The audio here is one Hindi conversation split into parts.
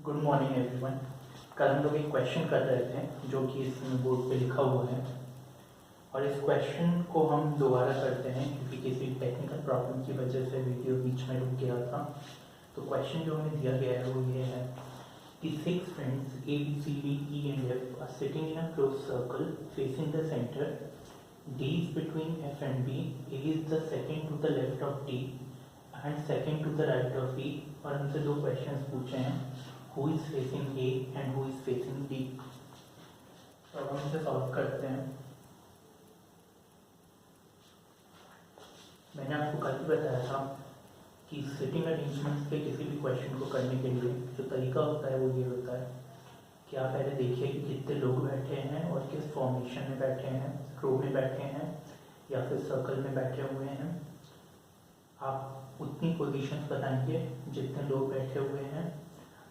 Good morning everyone. कल हम लोग एक क्वेश्चन कर रहे थे जो कि इसमें बोर्ड पे लिखा हुआ है और इस क्वेश्चन को हम दोबारा करते हैं क्योंकि किसी टेक्निकल प्रॉब्लम की वजह से वीडियो बीच में रुक गया था। तो क्वेश्चन जो हमें दिया गया है वो ये है कि 6 friends A, B, C, D, E and F are sitting in a closed circle facing the center. D is between F and B. A is the second to the left of D and second to the right of E. और हमसे दो क्वेश्चंस पूछे हैं, who is facing A and who is facing B। तो अब हम इसे सॉल्व करते हैं। मैंने आपको कल भी बताया था कि सिटिंग अरेंजमेंट के किसी भी क्वेश्चन को करने के लिए जो तरीका होता है वो ये होता है कि आप पहले देखिए कि कितने लोग बैठे हैं और किस फॉर्मेशन में बैठे हैं, रो में बैठे हैं या फिर सर्कल में बैठे हुए हैं। आप उतनी पोजीशंस बनाइए जितने लोग बैठे हुए हैं।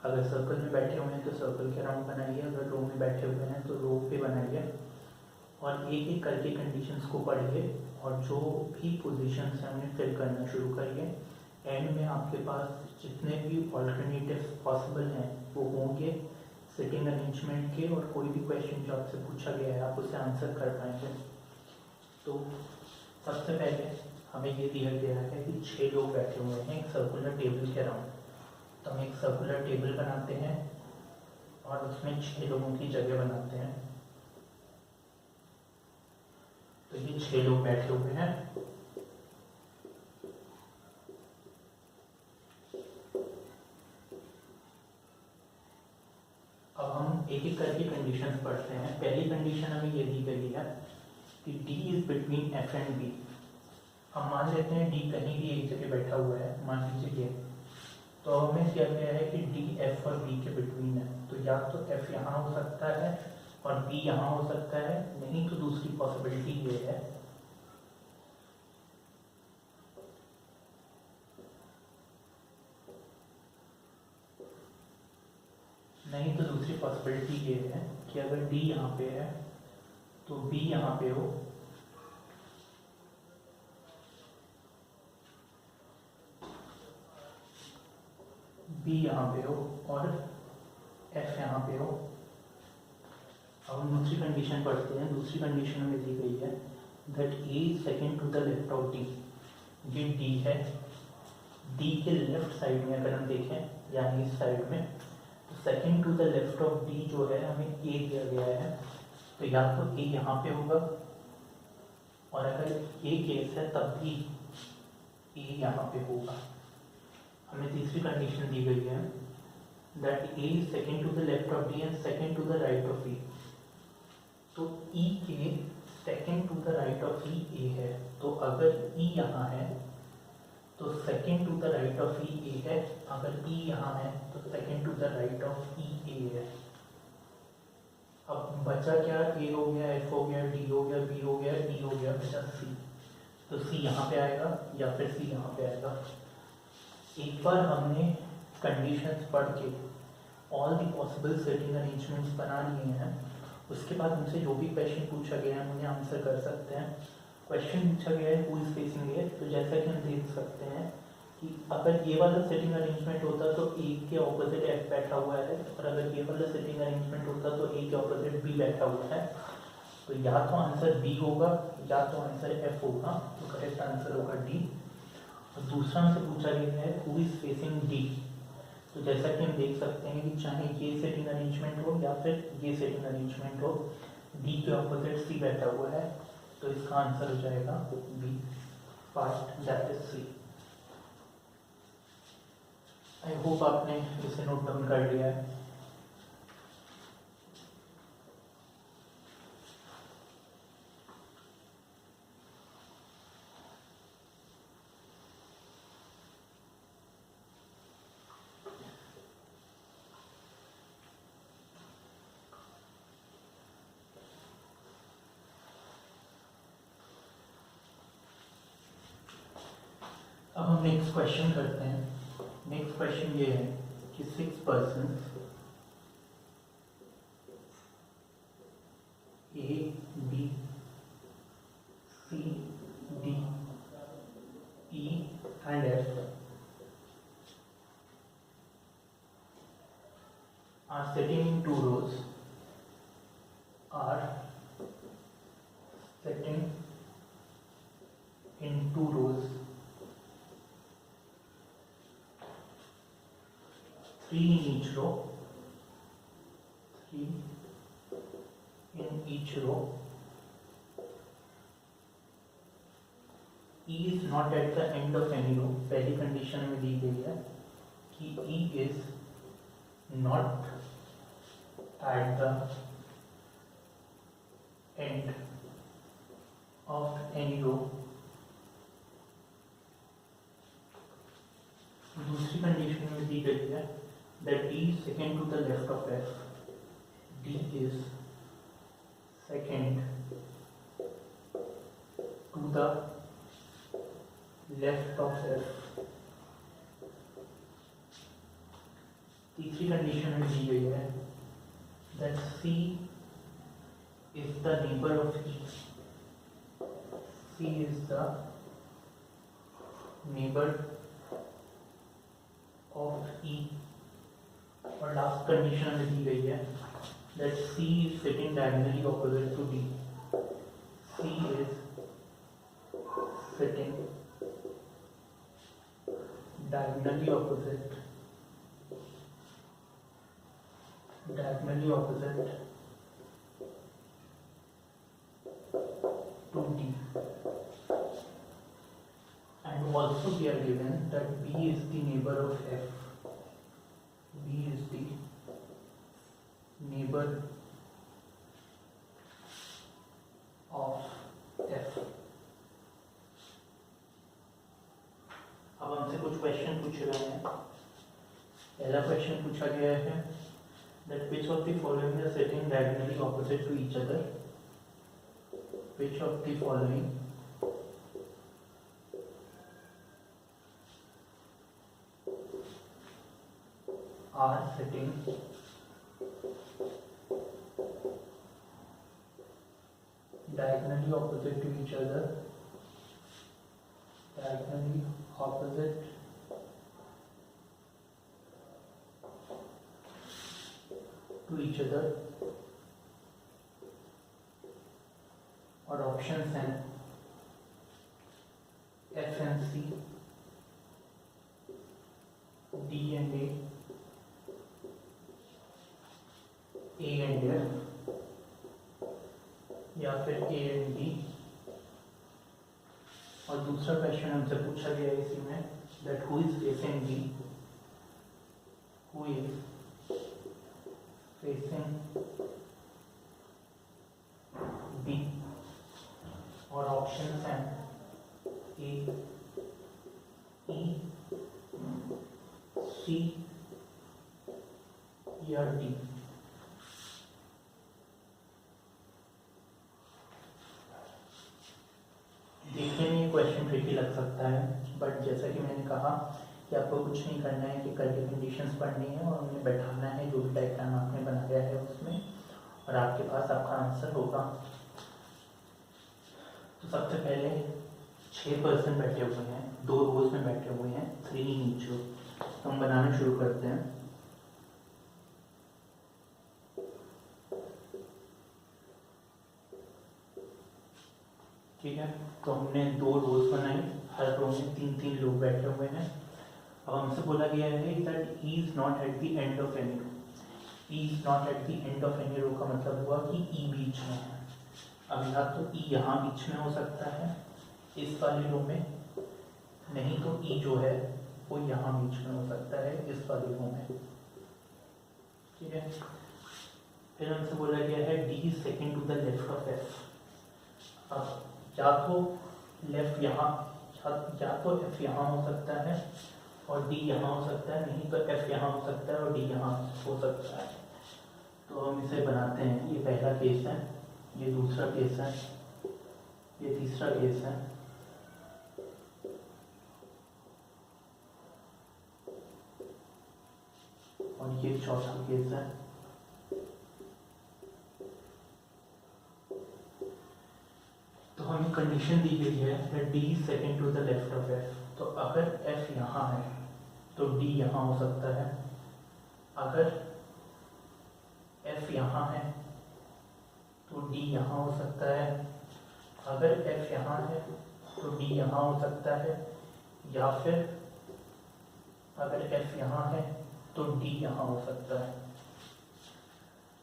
अगर सर्कल में बैठे हुए हैं तो सर्कल के राउंड बनाइए, अगर रो में बैठे हुए हैं तो रो पे बनाइए और एक एक करके कंडीशंस को पढ़िए और जो भी पोजीशंस हैं उन्हें फिल करना शुरू करिए। एंड में आपके पास जितने भी ऑल्टरनेटिव्स पॉसिबल हैं वो होंगे सिटिंग अरेंजमेंट के, और कोई भी क्वेश्चन जो आपसे पूछा गया है आप उसे आंसर कर पाएंगे। तो सबसे पहले हमें ये दिया गया है कि 6 लोग बैठे हुए हैं एक सर्कुलर टेबल के राउंड। तो हम एक सर्कुलर टेबल बनाते हैं और उसमें 6 लोगों की जगह बनाते हैं। तो ये 6 लोग बैठे हुए हैं। अब हम एक एक करके कंडीशंस पढ़ते हैं। पहली कंडीशन हमें ये दी गई है कि D is between F and B। हम मान लेते हैं D कहीं भी एक जगह बैठा हुआ है, मान लीजिए ये। तो हमें क्या गया है कि D F और B के बिटवीन है। तो या तो F यहाँ हो सकता है और B यहाँ हो सकता है, नहीं तो दूसरी पॉसिबिलिटी ये है कि अगर D यहाँ पे है तो B यहाँ पे हो, B यहाँ पे हो और F यहाँ पे हो। अब हम दूसरी कंडीशन पढ़ते हैं। दूसरी कंडीशन में दी गई है that A second to the left of D। ये D है, D के लेफ्ट साइड में अगर हम देखें यानी इस साइड में, तो second to the left of D जो है हमें A दिया गया है। तो या तो A यहाँ पे होगा और अगर ये केस है तब भी A यहाँ पे होगा। हमें तीसरी कंडीशन दी गई है that A is second to the left of D and second to the right of E। तो E के second to the right of E A है। तो अगर E यहाँ है तो second to the right of E A है, अगर E यहाँ है तो second to the right of E A है। अब बचा क्या? A हो गया, F हो गया, D हो गया, B हो गया, E हो गया, बचा C। तो C यहाँ पे आएगा या फिर C यहाँ पे आएगा। एक बार हमने कंडीशंस पढ़ के all the possible setting arrangements बना लिए हैं, उसके बाद हमसे जो भी क्वेश्चन पूछा गया है हम उन्हें आंसर कर सकते हैं। क्वेश्चन पूछा गया है हु इज फेसिंग ए, तो जैसा कि हम देख सकते हैं कि अगर ये वाला सेटिंग अरेंजमेंट होता तो ए के ऑपोजिट एफ बैठा हुआ है, और अगर ये वाला सेटिंग अरेंजमेंट होता तो ए के ऑपोजिट बी बैठा हुआ है। तो या तो आंसर बी होगा या तो आंसर एफ होगा। तो करेक्ट आंसर होगा डी। और दूसरा हमसे पूछा गया है हु इज फेसिंग डी। तो जैसा कि हम देख सकते हैं कि चाहे ये सेटिंग अरेंजमेंट हो या फिर ये सेटिंग अरेंजमेंट हो, डी के ऑपोजिट सी बैठा हुआ है। तो इसका आंसर हो जाएगा B, first that is C. I hope आपने इसे नोट डाउन कर लिया है। अब हम नेक्स्ट क्वेश्चन करते हैं। नेक्स्ट क्वेश्चन ये है कि 6 person A, B, C, D, E and F are sitting in two rows, are sitting in two rows, three in each row, three in each row. E is not at the end of any row. पहली कंडीशन में दी गई है कि E is not at the end of any row. दूसरी कंडीशन में दी गई है that D is second to the left of F. D is second to the left of F. तीसरी कंडीशन में दी गई है that C is the neighbor of E. C is the neighbor of E. और लास्ट कंडीशन में दी गई है that C is sitting diagonally opposite to D. C is sitting diagonally opposite to D. And also we are given that B is the neighbor of F. B is the neighbor of F. अब हमसे कुछ क्वेश्चन पूछ रहे हैं। पहला क्वेश्चन पूछा गया है that which of the following are sitting diagonally opposite to each other? Which of the following are sitting diagonally opposite to each other? Diagonally opposite to each other. और ऑप्शंस हैं F and C, D and A and F, या फिर A and D। और दूसरा क्वेश्चन हमसे पूछा गया है इसी में that who is facing D, who is facing B। और ऑप्शंस हैं A, E, C या D। देखने में ये क्वेश्चन ट्रिकी लग सकता है, बट जैसा कि मैंने कहा कि आपको कुछ नहीं करना है कि कल की कंडीशंस पढ़नी है और उन्हें बैठाना है जो भी डायग्राम आपने बनाया है उसमें, और आपके पास आपका आंसर होगा। तो सबसे पहले 6 पर्सन बैठे हुए हैं, 2 रोज में बैठे हुए हैं, 3 इन ईच रो। तो हम बनाना शुरू करते हैं। ठीक है, तो हमने 2 रोज बनाई, हर रो में 3-3 लोग बैठे हुए हैं। अब हमसे बोला गया है that E is not at the end of any row। E is not at the end of any row का मतलब हुआ कि E बीच में है। अब या तो E यहाँ बीच में हो सकता है इस वाली रो में, नहीं तो E जो है वो यहाँ बीच में हो सकता है इस वाली रो में। ठीक है, फिर हमसे बोला गया है D is second to the left of F। अब या तो लेफ्ट यहाँ, या तो F यहाँ हो सकता है और D यहाँ हो सकता है, नहीं तो F यहाँ हो सकता है और D यहाँ हो सकता है। तो हम इसे बनाते हैं। ये पहला केस है, ये दूसरा केस है, ये तीसरा केस है, और ये चौथा केस है। तो हमें कंडीशन दी गई है that D is second to the left of F। तो अगर F यहाँ है तो D यहाँ हो सकता है, अगर F यहाँ है तो D यहाँ हो सकता है, अगर F यहाँ है तो D यहाँ हो सकता है, या फिर अगर F यहाँ है तो D यहाँ हो सकता है।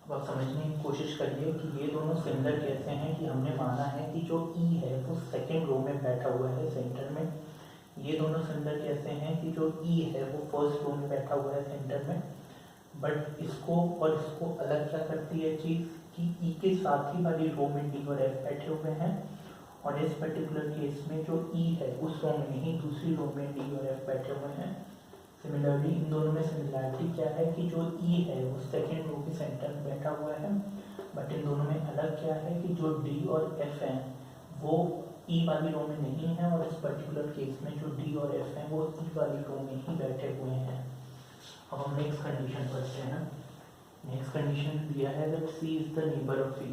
अब आप समझने की कोशिश करिए कि ये दोनों सिमिलर कैसे हैं कि हमने माना है कि जो E है वो सेकेंड रो में बैठा हुआ है सेंटर में। ये दोनों सिमिलर कैसे हैं कि जो E है वो फर्स्ट रो में बैठा हुआ है सेंटर में। बट इसको और इसको अलग क्या करती है चीज़ कि E के साथ ही वाली रो में D और F बैठे हुए हैं, और इस पर्टिकुलर केस में जो E है उस रो में नहीं दूसरी रो में D और F बैठे हुए हैं। सिमिलरली इन दोनों में सिमिलरिटी क्या है कि जो E है वो सेकेंड रो के सेंटर में बैठा हुआ है, बट इन दोनों में अलग क्या है कि जो D और F हैं वो E वाली रो में नहीं है, और इस पर्टिकुलर केस में जो D और F हैं वो E वाली रो में ही बैठे हुए हैं। अब हम नेक्स्ट कंडीशन पढ़ते हैं। नेक्स्ट कंडीशन दिया है that C is the neighbour of E।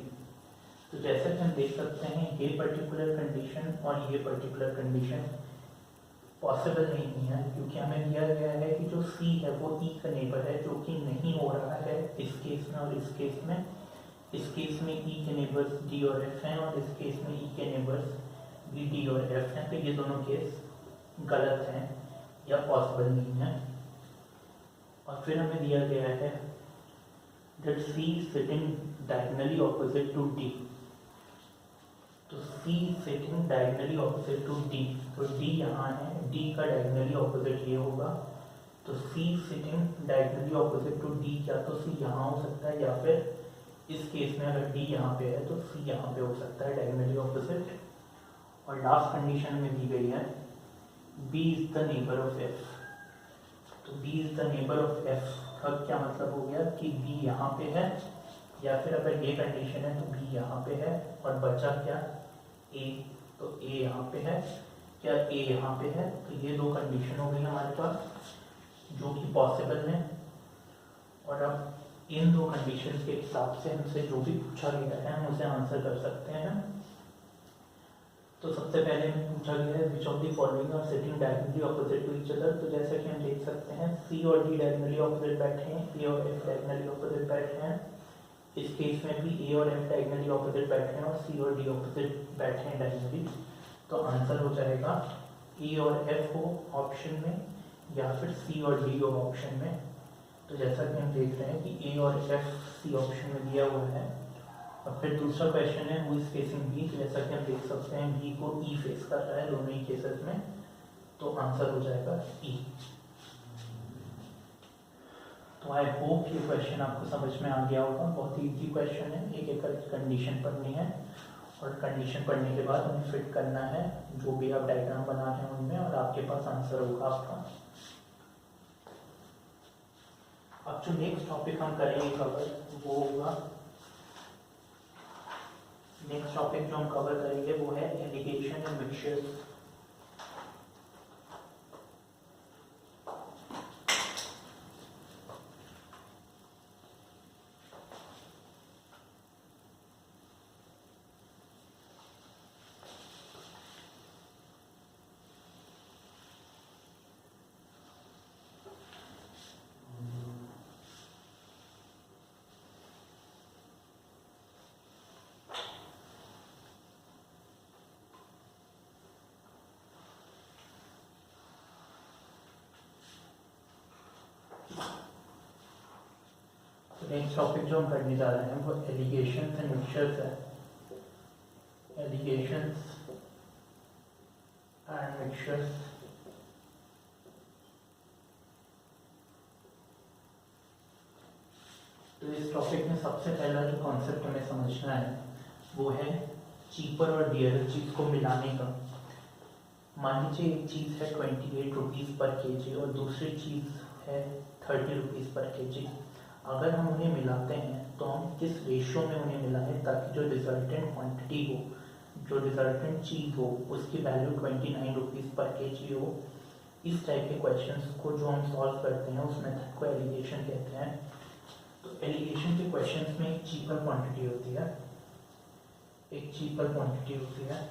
तो जैसा कि हम देख सकते हैं ये पर्टिकुलर कंडीशन और ये पर्टिकुलर कंडीशन पॉसिबल नहीं है, क्योंकि हमें दिया गया है कि जो C है वो E का नेबर है, जो कि नहीं हो रहा है इस केस में और इस केस में। इस केस में E के नेबर्स D और F हैं, और इस केस में E के नेबर्स भी D और F हैं। तो ये दोनों केस गलत हैं या पॉसिबल नहीं है। और फिर हमें दिया गया है that C sitting diagonally opposite to D। तो C sitting diagonally opposite to D, तो D यहाँ है, D का diagonally opposite ये होगा, तो C sitting diagonally opposite to D क्या तो C यहाँ हो सकता है, या फिर इस केस में अगर D यहाँ पे है तो C यहाँ पे हो सकता है diagonally opposite। और लास्ट कंडीशन में दी गई है B is the neighbor of F। तो B is the neighbor of F का क्या मतलब हो गया कि B यहाँ पे है, या फिर अगर ये कंडीशन है तो B यहाँ पे है, और बचा क्या A, तो A यहाँ पे है, क्या A यहाँ पे है। तो ये दो कंडीशन हो गई हमारे पास जो कि पॉसिबल है। और अब इन दो कंडीशन के हिसाब से हमसे जो भी पूछा गया है हम उसे आंसर कर सकते हैं। तो सबसे पहले पूछा गया है which of the following are sitting diagonally opposite to each other. तो जैसा कि हम देख सकते हैं C और D डायगोनली ऑपोजिट बैठे हैं, A और F डायगोनली ऑपोजिट बैठे हैं। इस केस में भी A और F डायगोनली ऑपोजिट बैठे हैं और C और D ऑपोजिट बैठे हैं डायगोनली। तो आंसर हो जाएगा A और F हो ऑप्शन में, या फिर C और D हो ऑप्शन में। तो जैसा कि हम देख रहे हैं कि A और F C ऑप्शन में दिया हुआ है। और फिर दूसरा क्वेश्चन है हु इज फेसिंग B। तो जैसा कि हम देख सकते हैं B को E फेस कर रहा है दोनों ही केसेस में, तो आंसर हो जाएगा E। तो आई होप ये क्वेश्चन आपको समझ में आ गया होगा। बहुत ही इजी क्वेश्चन है, एक एक करके कंडीशन पढ़नी है, और कंडीशन पढ़ने के बाद उन्हें फिट करना है जो भी आप डायग्राम बना रहे हैं उनमें, और आपके पास आंसर होगा आपका। अब जो नेक्स्ट टॉपिक हम करेंगे कवर वो होगा, नेक्स्ट टॉपिक जो हम कवर करेंगे वो है alligation and mixtures. Next topic जो हम करने जा रहे हैं वो एलिगेशंस एंड मिक्सचर्स है। Alligations and mixtures. तो इस टॉपिक में सबसे पहला जो कॉन्सेप्ट हमें समझना है वो है चीपर और डियर चीज़ को मिलाने का। मान लीजिए एक चीज़ है 28 रुपीज़ पर केजी और दूसरी चीज़ है 30 रुपीज़ पर केजी। अगर हम उन्हें मिलाते हैं तो हम किस रेशियो में उन्हें मिलाएं ताकि जो रिजल्टेंट क्वांटिटी हो, जो रिजल्टेंट चीज़ हो, उसकी वैल्यू 29 रुपीज़ पर केजी हो। इस टाइप के क्वेश्चंस को जो हम सॉल्व करते हैं उस मेथड को एलिगेशन कहते हैं। तो एलिगेशन के क्वेश्चंस में एक चीपर क्वांटिटी होती है, एक चीपर क्वांटिटी होती है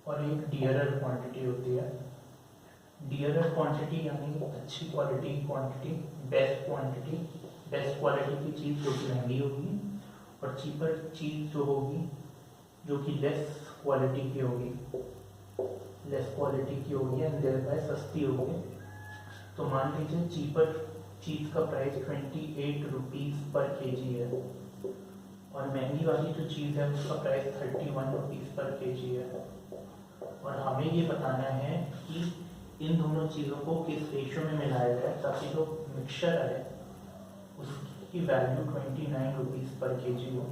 और एक डियरर क्वांटिटी होती है। डियरर क्वांटिटी यानी अच्छी क्वालिटी की quantity, best quantity. Best quality की चीज़ जो कि महंगी होगी, और चीपर चीज़ जो होगी जो कि लेस क्वालिटी की होगी, एंड देयर सस्ती होगी। तो मान लीजिए चीपर चीज़ का प्राइस 28 रुपीज़ पर केजी है, और महंगी वाली जो चीज़ है उसका प्राइस 31 रुपीज़ पर केजी है। और हमें ये बताना है कि इन दोनों चीज़ों को किस रेशियो में मिलाया जाए ताकि जो मिक्सचर है उसकी वैल्यू 29 रुपीज़ पर केजी हो।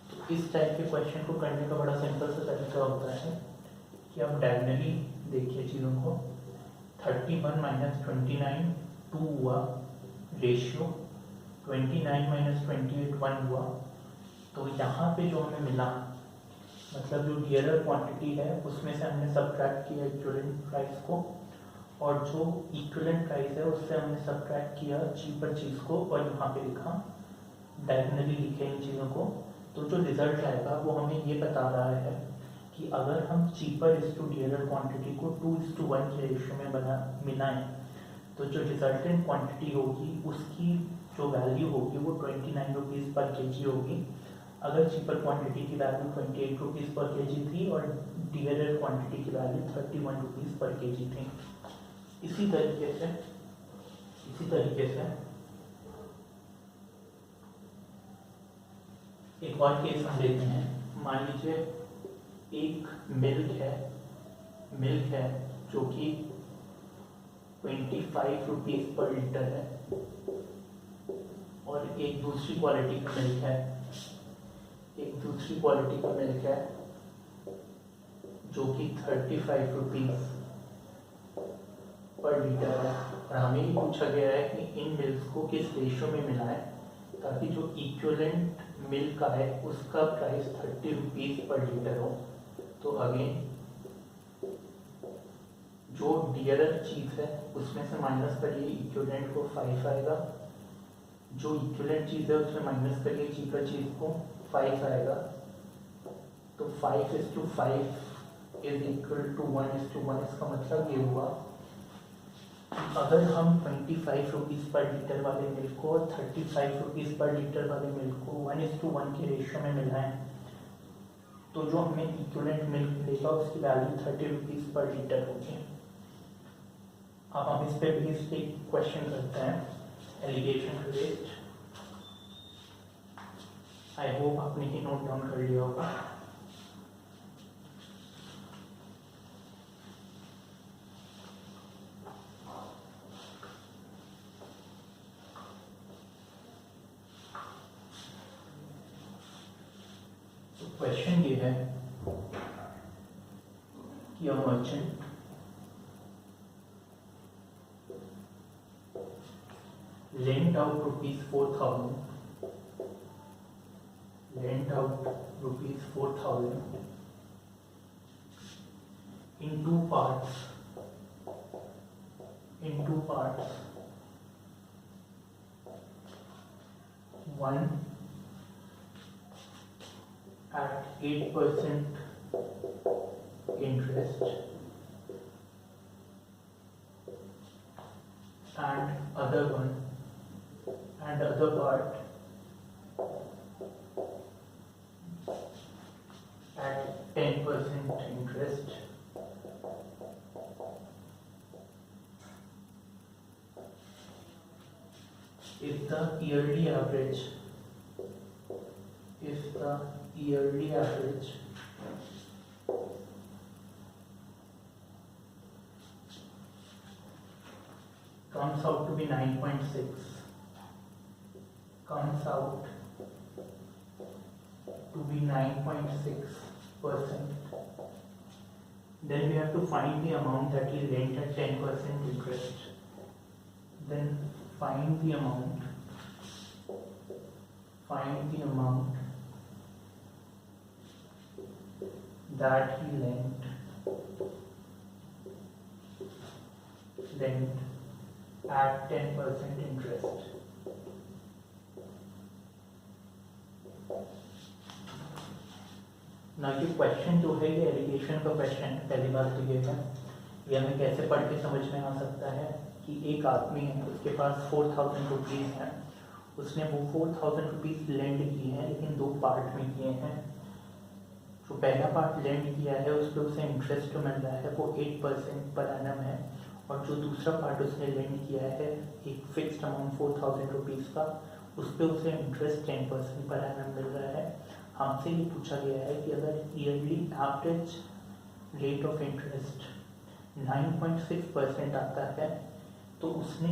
तो इस टाइप के क्वेश्चन को करने का बड़ा सिंपल सा तरीका होता है कि आप डायगनली देखिए चीज़ों को। 31 माइनस 29 2 हुआ रेशियो, 29 माइनस 28 1 हुआ। तो यहाँ पे जो हमें मिला, मतलब जो डियरर क्वांटिटी है उसमें से हमने सब्ट्रैक्ट किया इक्विवेलेंट प्राइस को, और जो इक्विवेलेंट प्राइस है उससे हमने सब्ट्रैक्ट किया चीपर चीज़ को, और यहाँ पे लिखा, डायगनली लिखे इन चीज़ों को। तो जो रिजल्ट आएगा वो हमें ये बता रहा है कि अगर हम cheaper is to dearer quantity को 2:1 के रेशियो में मिलाएं तो जो रिजल्टेंट क्वांटिटी होगी उसकी जो वैल्यू होगी वो 29 रुपीज़ पर केजी होगी। अगर चीपर क्वांटिटी की वैल्यू 28 रुपीज़ पर केजी थी और डियरर क्वांटिटी की वैल्यू 31 रुपीज़ पर केजी थी। इसी तरीके से एक और केस हम लेते हैं। मान लीजिए एक मिल्क है जो कि 25 रुपीज़ पर लीटर है, और एक दूसरी क्वालिटी का मिल्क है जो कि 35 रुपीज़ पर लीटर है। और हमें ये पूछा गया है कि इन मिल्क को किस रेशियो में मिलाएं ताकि जो इक्विवेलेंट मिल्क का है उसका प्राइस 30 रुपीज़ पर लीटर हो। तो अगेन जो डियरर चीज़ है उसमें से माइनस करिए इक्विवेलेंट को 5 आएगा, जो इक्विवेलेंट चीज़ है उसमें माइनस करिए चीपर चीज़ को 5 आएगा। तो 5:5 इज इक्वल टू 1:1। इसका मतलब ये हुआ अगर हम 25 रुपीज़ पर लीटर वाले मिल्क को और 35 रुपीज़ पर लीटर वाले मिल्क को 1:1 के रेशियो में मिलाएं तो जो हमें इक्विवेलेंट मिल्क मिलेगा उसकी वैल्यू 30 रुपीज़ पर लीटर होगी। अब हम इस पे भी एक क्वेश्चन करते हैं, एलिगेशन रेट। आई होप आपने ही नोट डाउन कर लिया होगा। क्वेश्चन ये है कि a merchant lent out rupees 4,000 in two parts one at 8% interest and other part at 10% interest. If the yearly average comes out to be 9.6, then we have to find the amount that is lent at 10% interest. Then find the amount that he lent at 10% interest. ना कि क्वेश्चन जो है ये एलिगेशन का क्वेश्चन है। पहली बात तो ये है, ये हमें कैसे पढ़ के समझ में आ सकता है कि एक आदमी है, उसके पास 4000 रुपीज़ हैं, उसने वो 4000 रुपीज़ लेंड किए हैं, लेकिन 2 पार्ट में किए हैं। जो पहला पार्ट लेंड किया है उस पर उसे इंटरेस्ट जो मिल रहा है वो 8% पर एनम है, और जो दूसरा पार्ट उसने लेंड किया है एक फिक्स्ड अमाउंट 4000 रुपीज़ का, उस पर उसे इंटरेस्ट 10% पर एनम मिल रहा है। हमसे ये पूछा गया है कि अगर yearly average rate of interest 9.6% आता है तो उसने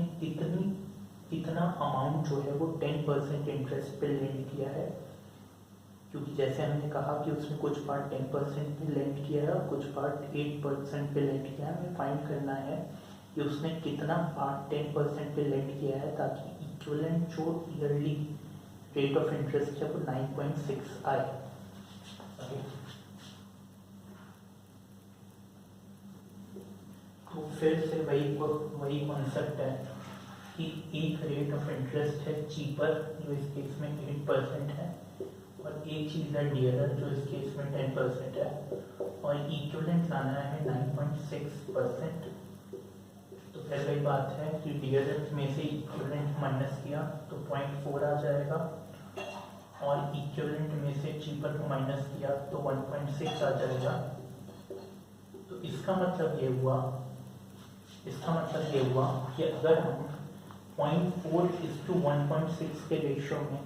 कितना अमाउंट जो है वो 10% इंटरेस्ट पे लेंड किया है। क्योंकि जैसे हमने कहा कि उसने कुछ पार्ट 10% पे लेंड किया है और कुछ पार्ट 8% पे लेंड किया है, हमें फाइंड करना है कि उसने कितना पार्ट 10% पे लेंड किया है, ताकि इक्विवेलेंट जो ईयरली रेट ऑफ इंटरेस्ट है वो 9.6 आए। तो फिर से वही कॉन्सेप्ट है कि एक रेट ऑफ इंटरेस्ट है चीपर जो इस केस में 8% है, और एक चीज़ है डियरर जो इस केस में 10% है, और इक्विवेलेंट लाना है 9.6%। तो फिर वही बात है कि डियरर में से इक्विवेलेंट माइनस किया तो 0.4 आ जाएगा, और इक्विवेलेंट में से चीपर को माइनस किया तो 1.6 आ जाएगा। तो इसका मतलब ये हुआ कि अगर हम 0.4:1.6 के रेशो में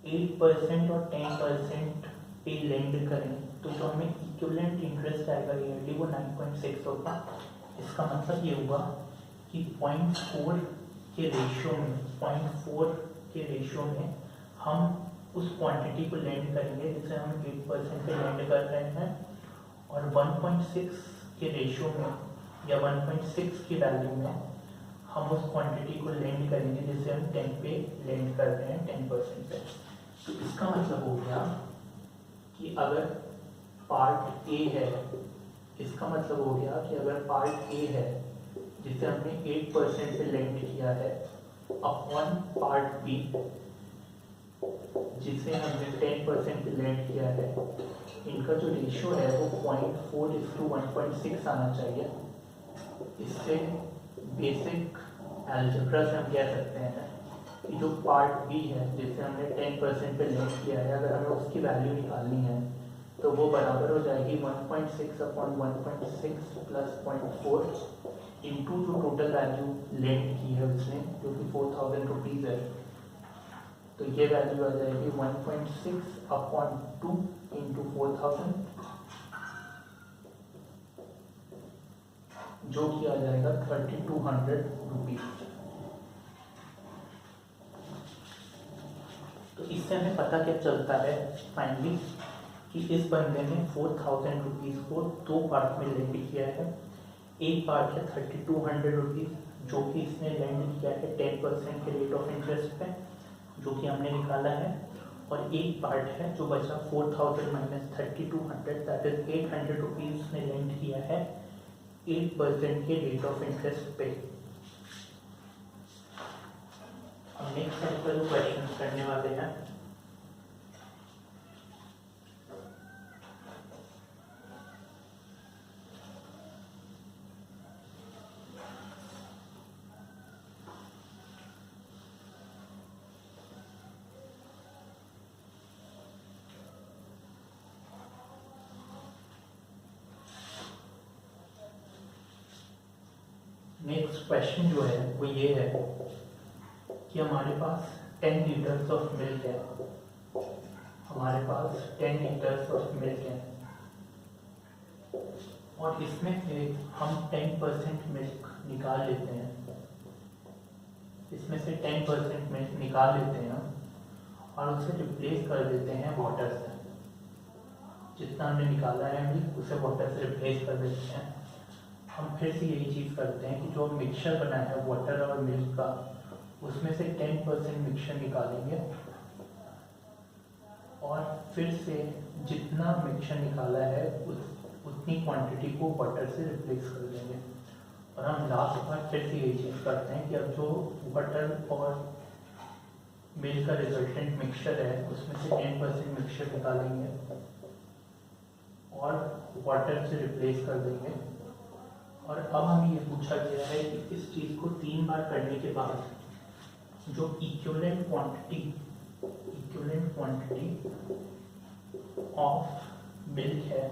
8% और 10% पे लेंड करें तो जो हमें इक्विवेलेंट इंटरेस्ट आएगा ईयरली वो 9.6 होगा। इसका मतलब ये हुआ कि 0.4 के रेशो में हम उस क्वांटिटी को लेंड करेंगे जिसे हम 8% पे लेंड कर रहे हैं, और 1.6 के रेशो में या 1.6 की वैल्यू में हम उस क्वांटिटी को लेंड करेंगे जिसे हम 10 पे लेंड कर रहे हैं 10% पे। तो इसका मतलब हो गया कि अगर पार्ट ए है, जिसे हमने 8% पे लेंड किया है, अपॉन पार्ट बी जिसे हमने 10% पे लेंड किया है, इनका जो रेशियो है वो 0.4:1.6 आना चाहिए। इससे बेसिक अलजेब्रा से हम कह सकते हैं कि जो पार्ट बी है जिसे हमने 10% पे लेंड किया है, अगर हमें उसकी वैल्यू निकालनी है तो वो बराबर हो जाएगी 1.6/1.6 प्लस 0.4 इंटू जो टोटल वैल्यू लेंड की है उसने, जो कि 4000 रुपीज़ है। तो ये वैल्यू आ जाएगी 1.6/2 इंटू 4000, जो कि आ जाएगा 3200 रुपीज़। तो इससे हमें पता क्या चलता है फाइनली कि इस बंदे ने 4000 रुपीज़ को 2 पार्ट में लेंड किया है। एक पार्ट है 3200 रुपीज़ जो कि इसने लेंड किया है 10% के रेट ऑफ इंटरेस्ट पे, जो कि हमने निकाला है, और एक पार्ट है जो बचा 4000 माइनस 3200, दैट इज 800 रुपीज़ उसने लेंड किया है 8% के रेट ऑफ इंटरेस्ट पे। हम नेक्स्ट सिंपल क्वेश्चन करने वाले हैं। नेक्स्ट क्वेश्चन जो है वो ये है कि हमारे पास 10 लीटर्स ऑफ मिल्क है, और इसमें से हम 10% मिल्क निकाल लेते हैं, और उसे रिप्लेस कर देते हैं वाटर से। जितना हमने निकाला है मिल्क उसे वाटर से रिप्लेस कर देते हैं। हम फिर से यही चीज़ करते हैं कि जो मिक्सचर बना है वाटर और मिल्क का, उसमें से 10% मिक्सचर निकालेंगे, और फिर से जितना मिक्सचर निकाला है उतनी क्वांटिटी को वाटर से रिप्लेस कर देंगे। और हम लास्ट बार फिर से यही चीज़ करते हैं कि अब जो वाटर और मिल्क का रिजल्टेंट मिक्सचर है उसमें से 10% मिक्सचर निकालेंगे और वाटर से रिप्लेस कर देंगे, और अब हमें ये पूछा गया है कि इस चीज़ को 3 बार करने के बाद जो इक्विवेलेंट क्वांटिटी ऑफ मिल्क है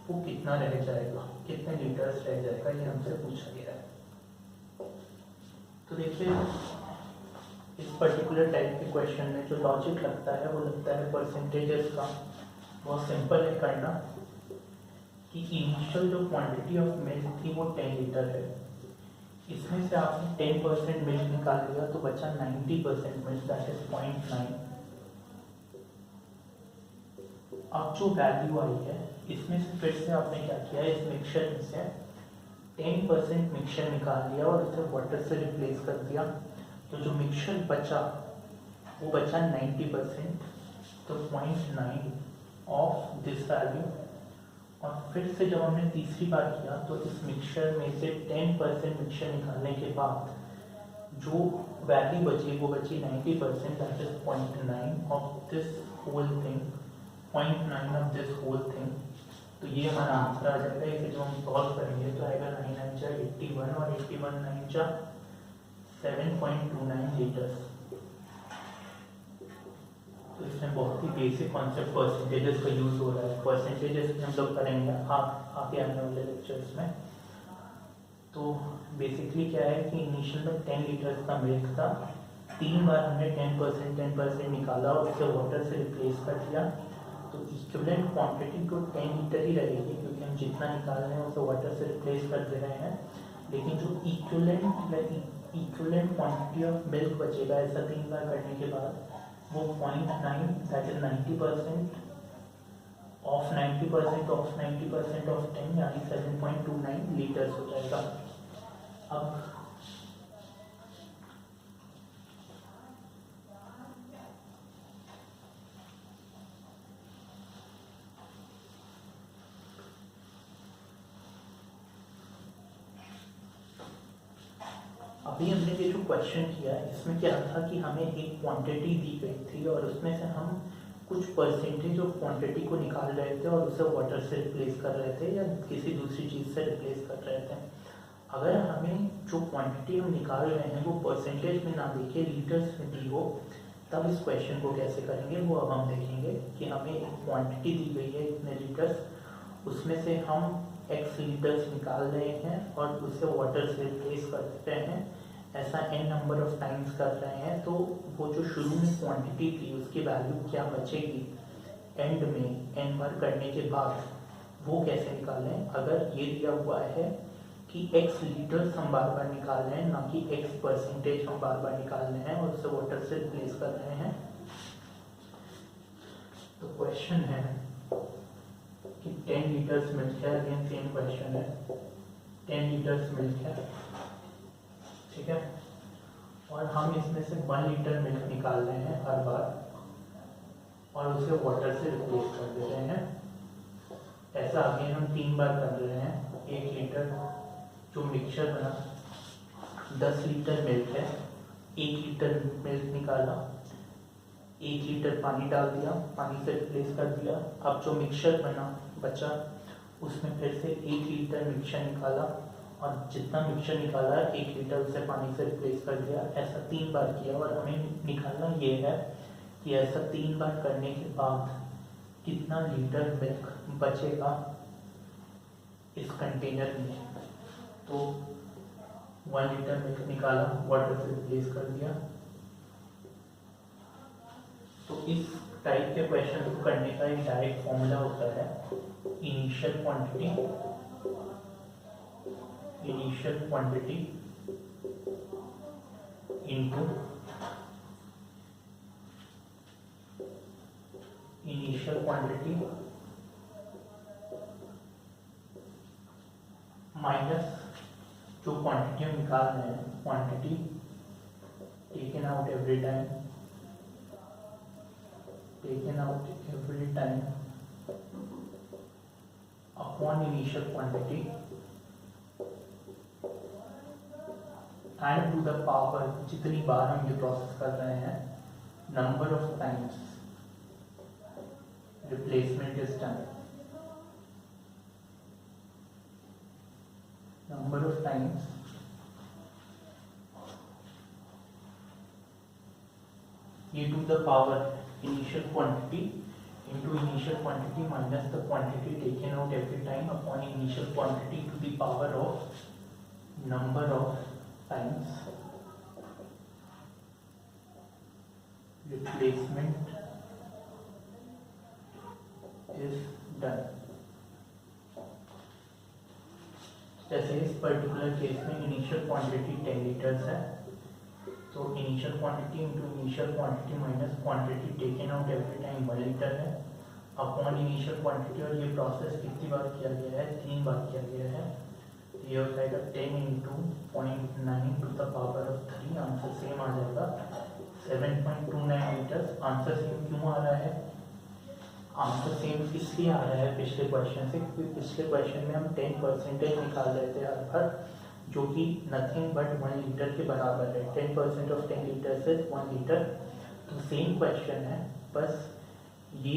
वो कितना रह जाएगा, कितने लीटर्स रह जाएगा, ये हमसे पूछा गया है। तो देखिए इस पर्टिकुलर टाइप के क्वेश्चन में जो लॉजिक लगता है वो लगता है परसेंटेजेस का। बहुत सिंपल है करना कि इनिशियल जो क्वांटिटी ऑफ मिल्क थी वो 10 लीटर है, इसमें से आपने 10% मिल्क निकाल लिया तो बचा 90% मिल्क, दैट इज 0.9। अब जो वैल्यू आई है इसमें से फिर से आपने क्या किया है, इस मिक्सचर में से 10% मिक्सचर निकाल लिया और उसे वाटर से रिप्लेस कर दिया, तो जो मिक्सचर बचा वो बचा 90%, तो 0.9 ऑफ दिस वैल्यू। और फिर से जब हमने तीसरी बार किया तो इस मिक्सचर में से 10% मिक्सचर निकालने के बाद जो वैल्यू बची वो बची 90%, that is 0.9 of this whole thing, 0.9 of this whole thing. तो ये हमारा आंसर आ जाएगा। इसे जो हम सॉल्व करेंगे तो आएगा 9 9 जा 81 और 81 9 जा 7.29 लीटर्स। तो इसमें बहुत ही बेसिक कॉन्सेप्ट परसेंटेजेस का यूज़ हो रहा है। परसेंटेजेस हम लोग करेंगे आगे आने वाले लेक्चर्स में। तो बेसिकली क्या है कि इनिशियल में 10 लीटर्स का मिल्क था, 3 बार हमने 10% निकाला और उसे वाटर से रिप्लेस कर दिया, तो इक्विवेलेंट क्वांटिटी तो 10 लीटर ही रहेगी क्योंकि हम जितना निकाल रहे हैं उसे वाटर से रिप्लेस कर दे रहे हैं। लेकिन जो इक्विवेलेंट क्वांटिटी ऑफ मिल्क बचेगा ऐसा 3 बार करने के बाद वो 0.9 दैट इज 90% ऑफ 90% ऑफ 10 यानी 7.29 लीटर्स हो जाएगा। अब अभी हमने ये जो क्वेश्चन किया इसमें क्या था कि हमें एक क्वांटिटी दी गई थी और उसमें से हम कुछ परसेंटेज ऑफ क्वांटिटी को निकाल रहे थे और उसे वाटर से रिप्लेस कर रहे थे या किसी दूसरी चीज़ से रिप्लेस कर रहे थे। अगर हमें जो क्वांटिटी हम निकाल रहे हैं वो परसेंटेज में ना देखे लीटर्स में दी हो तब इस क्वेश्चन को कैसे करेंगे वो अब हम देखेंगे। कि हमें एक क्वांटिटी दी गई है इतने लीटर्स, उसमें से हम x लीटर्स निकाल रहे हैं और उसे वाटर से रिप्लेस कर देते हैं, ऐसा n नंबर ऑफ टाइम्स कर रहे हैं। तो वो जो शुरू में क्वांटिटी थी उसकी वैल्यू क्या बचेगी एंड में n बार करने के बाद, वो कैसे निकालें। अगर ये दिया हुआ है कि x लीटर्स हम बार बार निकाल रहे हैं ना कि x परसेंटेज हम बार बार निकाल रहे हैं और उसे वाटर से रिप्लेस कर रहे हैं, तो क्वेश्चन है कि 10 लीटर्स मिल्क है, अगेन सेम क्वेश्चन है, 10 लीटर्स मिल्क है, ठीक है, और हम इसमें से 1 लीटर मिल्क निकाल रहे हैं हर बार और उसे वाटर से रिप्लेस कर दे रहे हैं। ऐसा अगेन हम 3 बार कर रहे हैं। 1 लीटर जो मिक्सचर बना, 10 लीटर मिल्क है, 1 लीटर मिल्क निकाला, 1 लीटर पानी डाल दिया, पानी से रिप्लेस कर दिया। अब जो मिक्सचर बचा उसमें फिर से 1 लीटर मिक्सचर निकाला और जितना मिक्सचर निकाला 1 लीटर उसे पानी से रिप्लेस कर दिया। ऐसा 3 बार किया और हमें निकालना ये है कि ऐसा 3 बार करने के बाद कितना लीटर मिल्क बचेगा इस कंटेनर में। तो 1 लीटर मिल्क निकाला, वाटर से रिप्लेस कर दिया। तो इस टाइप के क्वेश्चन को करने का एक डायरेक्ट फॉर्मूला होता है, initial quantity into initial quantity minus जो क्वांटिटी हम निकाल रहे हैं, quantity taken out every time upon initial quantity and to the power, जितनी बार हम ये प्रोसेस कर रहे हैं, number of times replacement is done. number of times e to the power initial quantity into initial quantity minus the quantity taken out every time upon initial quantity to the power of number of times replacement is done। जैसे इस पर्टिकुलर केस में इनिशियल क्वांटिटी 10 लीटर्स है, तो initial quantity into initial quantity minus quantity taken out every time 1 litre है अपॉन इनिशियल क्वांटिटी, और ये प्रोसेस कितनी बार किया गया है? 3 बार किया गया है। ये हो जाएगा 10 into 0.9 to the power of 3, answer same आ जाएगा 7.29 लीटर्स। आंसर सेम क्यों आ रहा है? आंसर सेम इसलिए आ रहा है पिछले क्वेश्चन से, क्योंकि पिछले क्वेश्चन में हम 10% निकाल रहे थे हर बार, जो कि नथिंग बट 1 लीटर के बराबर है। 10% ऑफ 10 लीटर इज 1 लीटर। तो सेम क्वेश्चन है, बस ये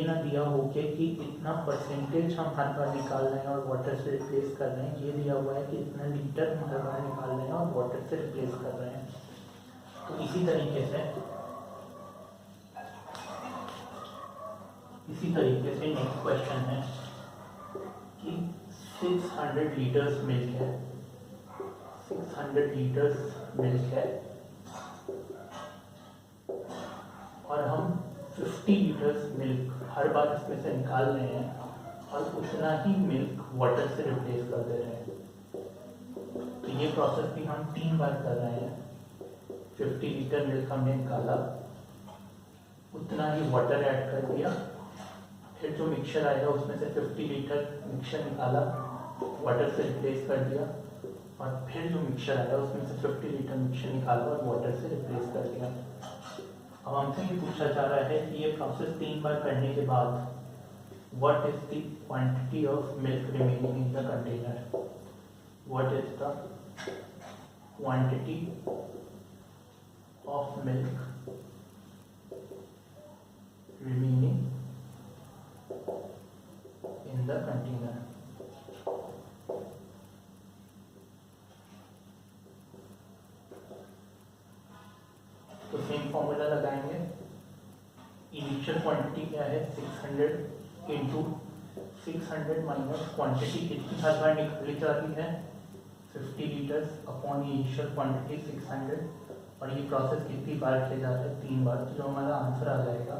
ना दिया हो कि इतना परसेंटेज हम हर बार निकाल रहे हैं और वाटर से रिप्लेस कर रहे हैं। ये दिया हुआ है कि इतना लीटर हम हर बार निकाल रहे हैं और वाटर से रिप्लेस कर रहे हैं। तो इसी तरीके से नेक्स्ट क्वेश्चन है कि 600 लीटर्स मिल्क है, 600 लीटर्स मिल्क है और हम 50 लीटर्स मिल्क हर बार इसमें से निकाल रहे हैं और उतना ही मिल्क वाटर से रिप्लेस कर दे रहे हैं। तो ये प्रोसेस भी हम 3 बार कर रहे हैं। 50 लीटर मिल्क हमने निकाला, उतना ही वाटर ऐड कर दिया, फिर जो मिक्सचर आएगा उसमें से 50 लीटर मिक्सचर निकाला, वाटर से रिप्लेस कर दिया, और फिर जो मिक्सचर आएगा उसमें से 50 लीटर मिक्सचर निकाला और वाटर से रिप्लेस कर दिया। अब हमसे ये पूछा जा रहा है कि ये प्रोसेस 3 बार करने के बाद what is the quantity of milk remaining in the container, what is the quantity of milk remaining in the container। तो सेम फॉर्मूला लगाएंगे। इनिशियल क्वांटिटी क्या है? 600 इंटू 600 माइनस क्वांटिटी कितनी हर बार निकाली जाती है? 50 लीटर्स अपॉन इनिशियल क्वांटिटी 600, और ये प्रोसेस कितनी बार किया जाता है? 3 बार। तो जो हमारा आंसर आ जाएगा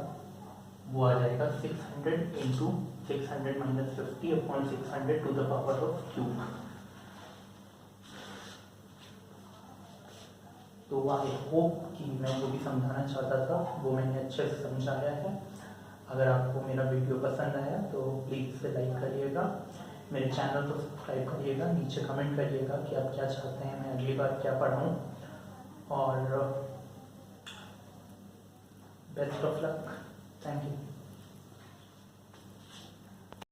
वो आ जाएगा 600 into 600 minus 50 upon 600 to the power of cube. तो आई होप कि मैं जो भी समझाना चाहता था वो मैंने अच्छे से समझाया है। अगर आपको मेरा वीडियो पसंद आया तो प्लीज़ इसे लाइक करिएगा, मेरे चैनल को सब्सक्राइब करिएगा, नीचे कमेंट करिएगा कि आप क्या चाहते हैं मैं अगली बार क्या पढ़ाऊँ, और best of luck. Thank you.